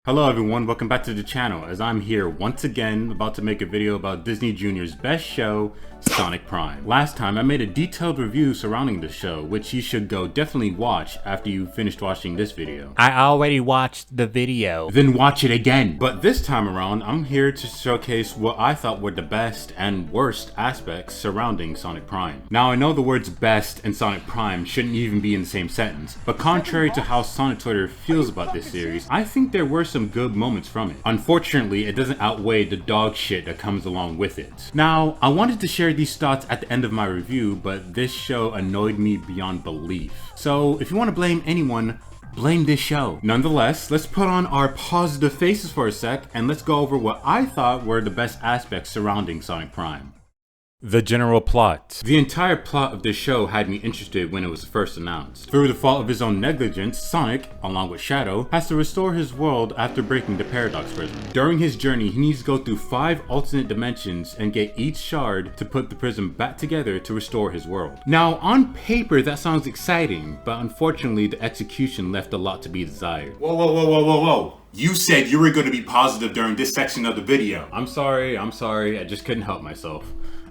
Hello everyone, welcome back to the channel as I'm here once again about to make a video about Disney Junior's best show, Sonic Prime. Last time I made a detailed review surrounding the show, which you should go definitely watch after you finished watching this video. I already watched the video. Then watch it again! But this time around, I'm here to showcase what I thought were the best and worst aspects surrounding Sonic Prime. Now I know the words best and Sonic Prime shouldn't even be in the same sentence, but contrary to how Sonic Twitter feels about this series, I think there were some good moments from it. Unfortunately, it doesn't outweigh the dog shit that comes along with it. Now, I wanted to share these thoughts at the end of my review, but this show annoyed me beyond belief. So if you want to blame anyone, blame this show. Nonetheless, let's put on our positive faces for a sec and let's go over what I thought were the best aspects surrounding Sonic Prime. The general plot. The entire plot of this show had me interested when it was first announced. Through the fault of his own negligence, Sonic, along with Shadow, has to restore his world after breaking the Paradox Prism. During his journey, he needs to go through 5 alternate dimensions and get each shard to put the prism back together to restore his world. Now, on paper that sounds exciting, but unfortunately the execution left a lot to be desired. Whoa. You said you were going to be positive during this section of the video. I'm sorry, I just couldn't help myself.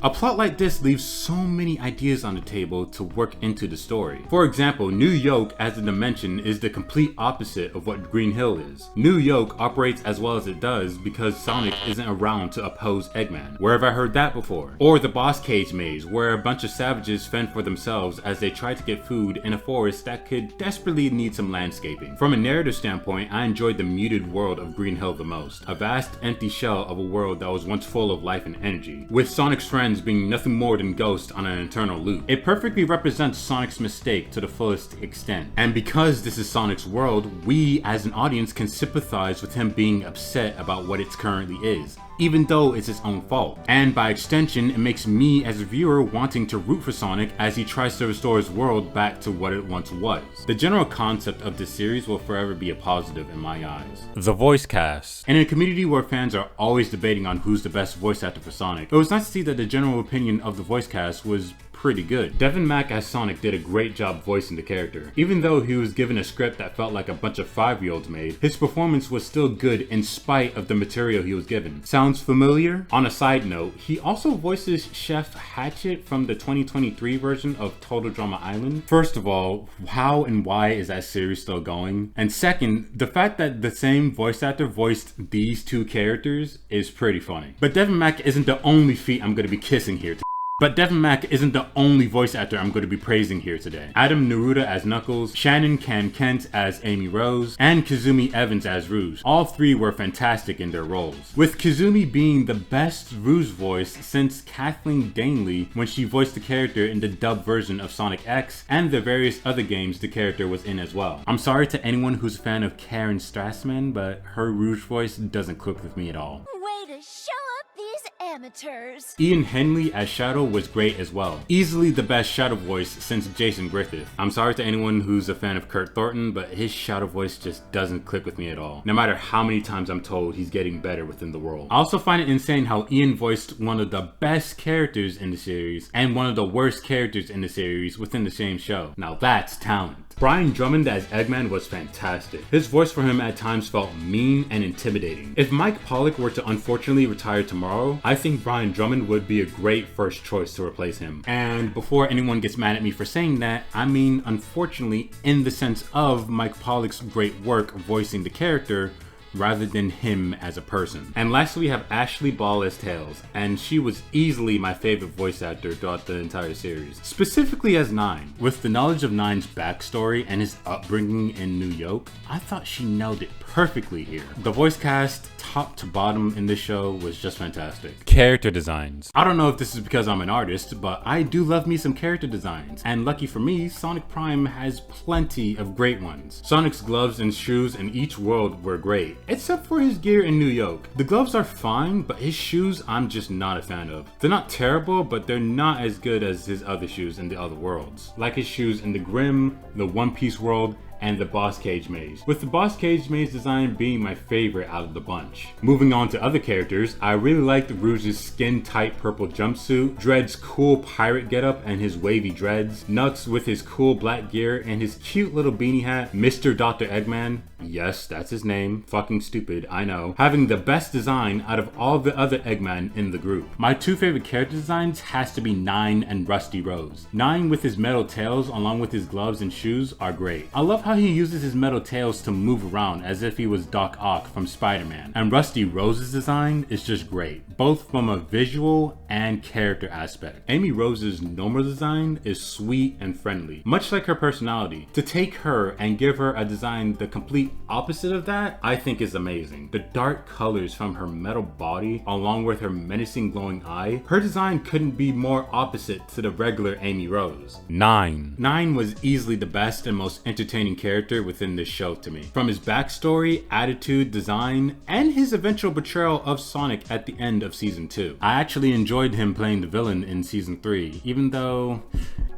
A plot like this leaves so many ideas on the table to work into the story. For example, New York as a dimension is the complete opposite of what Green Hill is. New York operates as well as it does because Sonic isn't around to oppose Eggman. Where have I heard that before? Or the Boss Cage Maze, where a bunch of savages fend for themselves as they try to get food in a forest that could desperately need some landscaping. From a narrative standpoint, I enjoyed the muted world of Green Hill the most. A vast empty shell of a world that was once full of life and energy, with Sonic's friends being nothing more than ghosts on an eternal loop. It perfectly represents Sonic's mistake to the fullest extent. And because this is Sonic's world, we as an audience can sympathize with him being upset about what it currently is, even though it's his own fault. And by extension, it makes me as a viewer wanting to root for Sonic as he tries to restore his world back to what it once was. The general concept of this series will forever be a positive in my eyes. The voice cast. In a community where fans are always debating on who's the best voice actor for Sonic, it was nice to see that the general opinion of the voice cast was pretty good. Devin Mack as Sonic did a great job voicing the character. Even though he was given a script that felt like a bunch of 5-year-olds made, his performance was still good in spite of the material he was given. Sounds familiar? On a side note, he also voices Chef Hatchet from the 2023 version of Total Drama Island. First of all, how and why is that series still going? And second, the fact that the same voice actor voiced these 2 characters is pretty funny. But Devin Mack isn't the only feat I'm going to be kissing here today. But Devin Mack isn't the only voice actor I'm going to be praising here today. Adam Neruda as Knuckles, Shannon Kent as Amy Rose, and Kazumi Evans as Rouge. All 3 were fantastic in their roles, with Kazumi being the best Rouge voice since Kathleen Danley when she voiced the character in the dubbed version of Sonic X and the various other games the character was in as well. I'm sorry to anyone who's a fan of Karen Strassman, but her Rouge voice doesn't click with me at all. Way to show up these amateurs. Ian Henley as Shadow was great as well. Easily the best Shadow voice since Jason Griffith. I'm sorry to anyone who's a fan of Kurt Thornton, but his Shadow voice just doesn't click with me at all, no matter how many times I'm told he's getting better within the world. I also find it insane how Ian voiced one of the best characters in the series and one of the worst characters in the series within the same show. Now that's talent. Brian Drummond as Eggman was fantastic. His voice for him at times felt mean and intimidating. If Mike Pollock were to unfortunately retire tomorrow, I think Brian Drummond would be a great first choice to replace him. And before anyone gets mad at me for saying that, I mean unfortunately in the sense of Mike Pollock's great work voicing the character, rather than him as a person. And lastly, we have Ashley Ball as Tails, and she was easily my favorite voice actor throughout the entire series, specifically as Nine. With the knowledge of Nine's backstory and his upbringing in New York, I thought she nailed it perfectly here. The voice cast, top to bottom in this show, was just fantastic. Character designs. I don't know if this is because I'm an artist, but I do love me some character designs, and lucky for me, Sonic Prime has plenty of great ones. Sonic's gloves and shoes in each world were great, except for his gear in New York. The gloves are fine, but his shoes I'm just not a fan of. They're not terrible, but they're not as good as his other shoes in the other worlds, like his shoes in the Grimm, the One Piece world, and the boss cage maze, with the boss cage maze design being my favorite out of the bunch. Moving on to other characters, I really liked Rouge's skin-tight purple jumpsuit, Dread's cool pirate getup and his wavy dreads, Nux with his cool black gear and his cute little beanie hat, Mr. Dr. Eggman, yes, that's his name, fucking stupid, I know, having the best design out of all the other Eggman in the group. My two favorite character designs has to be Nine and Rusty Rose. Nine with his metal tails along with his gloves and shoes are great. I love how he uses his metal tails to move around as if he was Doc Ock from Spider-Man. And Rusty Rose's design is just great, both from a visual and character aspect. Amy Rose's normal design is sweet and friendly, much like her personality. To take her and give her a design the complete opposite of that, I think is amazing. The dark colors from her metal body along with her menacing glowing eye, her design couldn't be more opposite to the regular Amy Rose. 9. Nine was easily the best and most entertaining character within this show to me. From his backstory, attitude, design, and his eventual betrayal of Sonic at the end of season 2. I actually enjoyed him playing the villain in season 3, even though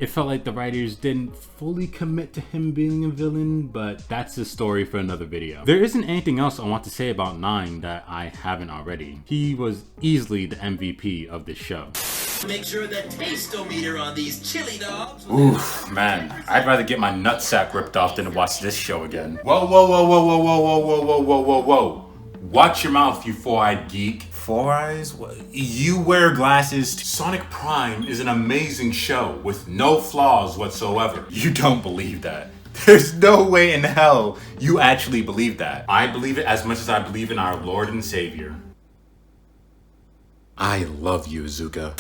it felt like the writers didn't fully commit to him being a villain, but that's a story for another video. There isn't anything else I want to say about Nine that I haven't already. He was easily the MVP of this show. Make sure the taste-o-meter on these chili dogs. Oof, man, I'd rather get my nutsack ripped off than to watch this show again. Whoa, whoa, whoa, whoa, whoa, whoa, whoa, whoa, whoa, whoa, whoa, whoa. Watch your mouth, you four-eyed geek. Four eyes? What? You wear glasses. Sonic Prime is an amazing show with no flaws whatsoever. You don't believe that. There's no way in hell you actually believe that. I believe it as much as I believe in our Lord and Savior. I love you, Azuka.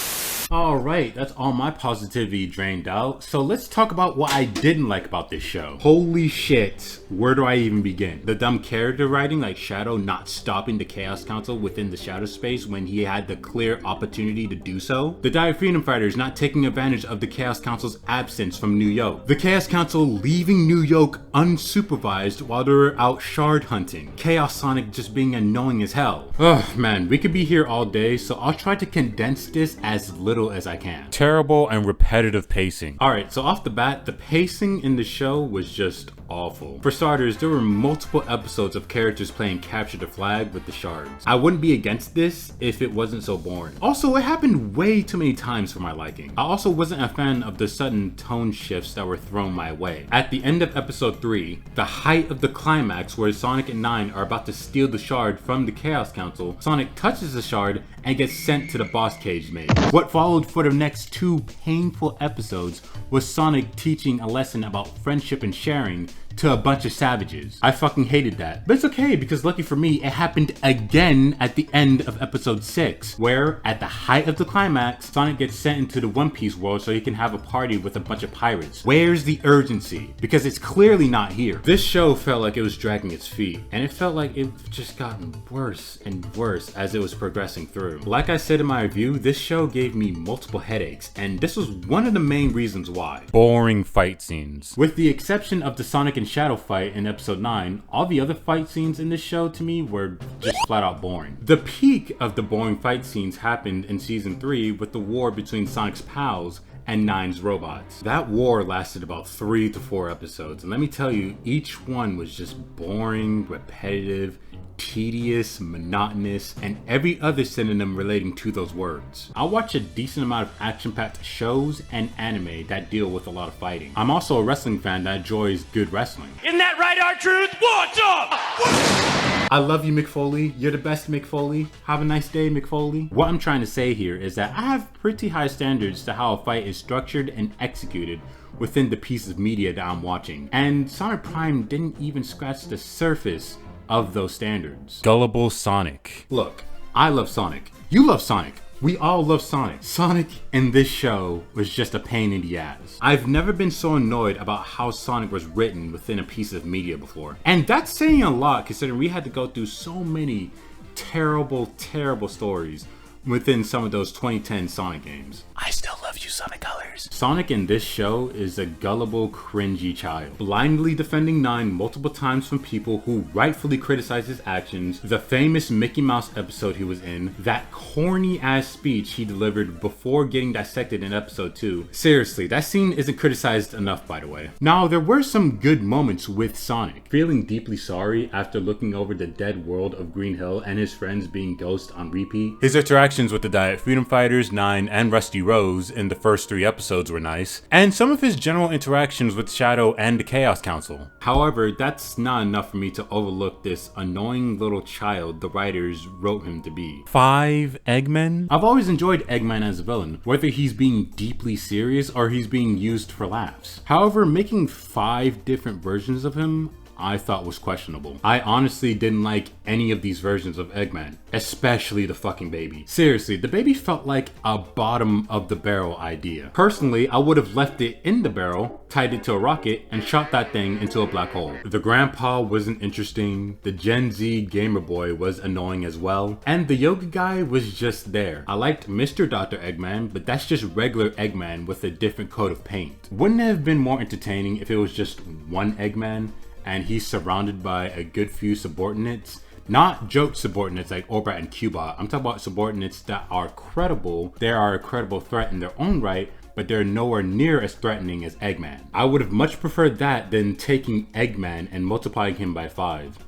Alright, that's all my positivity drained out, so let's talk about what I didn't like about this show. Holy shit, where do I even begin? The dumb character writing like Shadow not stopping the Chaos Council within the shadow space when he had the clear opportunity to do so. The Dire Freedom Fighters not taking advantage of the Chaos Council's absence from New York. The Chaos Council leaving New York unsupervised while they were out shard hunting. Chaos Sonic just being annoying as hell. Ugh, man, we could be here all day, so I'll try to condense this as little as I can. Terrible and repetitive pacing. Alright, so off the bat, the pacing in the show was just awful. For starters, there were multiple episodes of characters playing capture the flag with the shards. I wouldn't be against this if it wasn't so boring. Also, it happened way too many times for my liking. I also wasn't a fan of the sudden tone shifts that were thrown my way. At the end of episode 3, the height of the climax where Sonic and Nine are about to steal the shard from the Chaos Council, Sonic touches the shard and gets sent to the boss cage maze. What followed for the next 2 painful episodes was Sonic teaching a lesson about friendship and sharing to a bunch of savages. I fucking hated that. But it's okay, because lucky for me, it happened again at the end of episode 6, where at the height of the climax, Sonic gets sent into the One Piece world so he can have a party with a bunch of pirates. Where's the urgency? Because it's clearly not here. This show felt like it was dragging its feet, and it felt like it just gotten worse and worse as it was progressing through. Like I said in my review, this show gave me multiple headaches, and this was one of the main reasons why. Boring fight scenes. With the exception of the Sonic and Shadow fight in episode 9, all the other fight scenes in this show to me were just flat out boring. The peak of the boring fight scenes happened in season 3 with the war between Sonic's pals and Nine's robots. That war lasted about 3 to 4 episodes, and let me tell you, each one was just boring, repetitive, tedious, monotonous, and every other synonym relating to those words. I watch a decent amount of action-packed shows and anime that deal with a lot of fighting. I'm also a wrestling fan that enjoys good wrestling. Isn't that right, R-Truth? What's up? I love you, McFoley. You're the best, McFoley. Have a nice day, McFoley. What I'm trying to say here is that I have pretty high standards to how a fight is structured and executed within the piece of media that I'm watching. And Sonic Prime didn't even scratch the surface of those standards. Gullible Sonic. Look, I love Sonic. You love Sonic. We all love Sonic. Sonic in this show was just a pain in the ass. I've never been so annoyed about how Sonic was written within a piece of media before. And that's saying a lot considering we had to go through so many terrible, terrible stories within some of those 2010 Sonic games. I still love you, Sonic Color. fighters. Sonic in this show is a gullible, cringy child, blindly defending Nine multiple times from people who rightfully criticize his actions, the famous Mickey Mouse episode he was in, that corny ass speech he delivered before getting dissected in episode 2. Seriously, that scene isn't criticized enough, by the way. Now, there were some good moments with Sonic. Feeling deeply sorry after looking over the dead world of Green Hill and his friends being ghosts on repeat. His interactions with the Diet Freedom Fighters, Nine, and Rusty Rose in the first 3 episodes were nice, and some of his general interactions with Shadow and the Chaos Council. However, that's not enough for me to overlook this annoying little child the writers wrote him to be. 5 Eggmen? I've always enjoyed Eggman as a villain, whether he's being deeply serious or he's being used for laughs. However, making 5 different versions of him I thought was questionable. I honestly didn't like any of these versions of Eggman, especially the fucking baby. Seriously, the baby felt like a bottom of the barrel idea. Personally, I would have left it in the barrel, tied it to a rocket, and shot that thing into a black hole. The grandpa wasn't interesting, the Gen Z gamer boy was annoying as well, and the yoga guy was just there. I liked Mr. Dr. Eggman, but that's just regular Eggman with a different coat of paint. Wouldn't it have been more entertaining if it was just one Eggman and he's surrounded by a good few subordinates? Not joke subordinates like Orbrat and Cubot. I'm talking about subordinates that are credible. They are a credible threat in their own right, but they're nowhere near as threatening as Eggman. I would have much preferred that than taking Eggman and multiplying him by 5.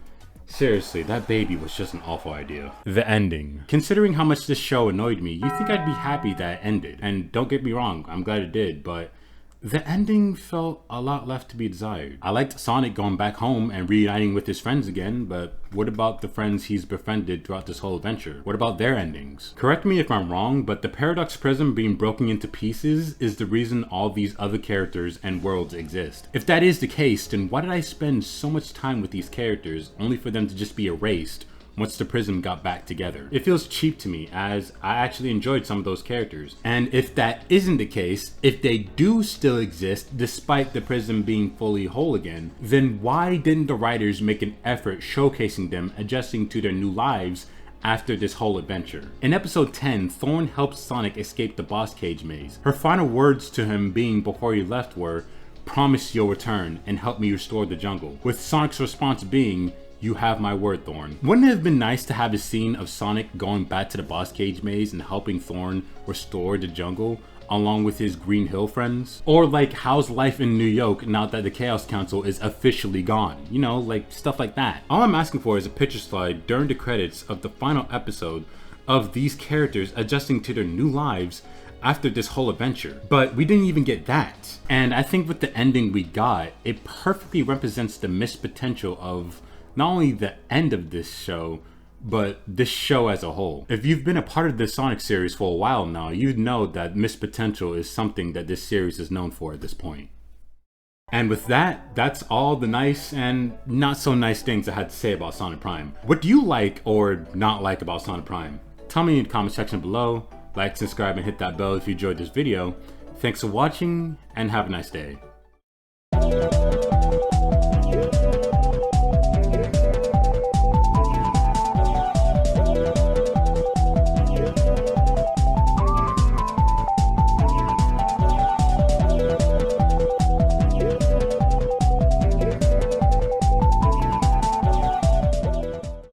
Seriously, that baby was just an awful idea. The ending. Considering how much this show annoyed me, you'd think I'd be happy that it ended. And don't get me wrong, I'm glad it did, but the ending felt a lot left to be desired. I liked Sonic going back home and reuniting with his friends again, but what about the friends he's befriended throughout this whole adventure? What about their endings? Correct me if I'm wrong, but the Paradox Prism being broken into pieces is the reason all these other characters and worlds exist. If that is the case, then why did I spend so much time with these characters only for them to just be erased once the prism got back together? It feels cheap to me, as I actually enjoyed some of those characters. And if that isn't the case, if they do still exist despite the prism being fully whole again, then why didn't the writers make an effort showcasing them adjusting to their new lives after this whole adventure? In episode 10, Thorn helps Sonic escape the boss cage maze. Her final words to him being before he left were, "Promise you'll return and help me restore the jungle," with Sonic's response being, "You have my word, Thorn." Wouldn't it have been nice to have a scene of Sonic going back to the boss cage maze and helping Thorn restore the jungle along with his Green Hill friends? Or like, how's life in New York now that the Chaos Council is officially gone? You know, like stuff like that. All I'm asking for is a picture slide during the credits of the final episode of these characters adjusting to their new lives after this whole adventure. But we didn't even get that. And I think with the ending we got, it perfectly represents the missed potential of not only the end of this show, but this show as a whole. If you've been a part of the Sonic series for a while now, you know that missed potential is something that this series is known for at this point. And with that, that's all the nice and not so nice things I had to say about Sonic Prime. What do you like or not like about Sonic Prime? Tell me in the comment section below. Like, subscribe, and hit that bell if you enjoyed this video. Thanks for watching, and have a nice day.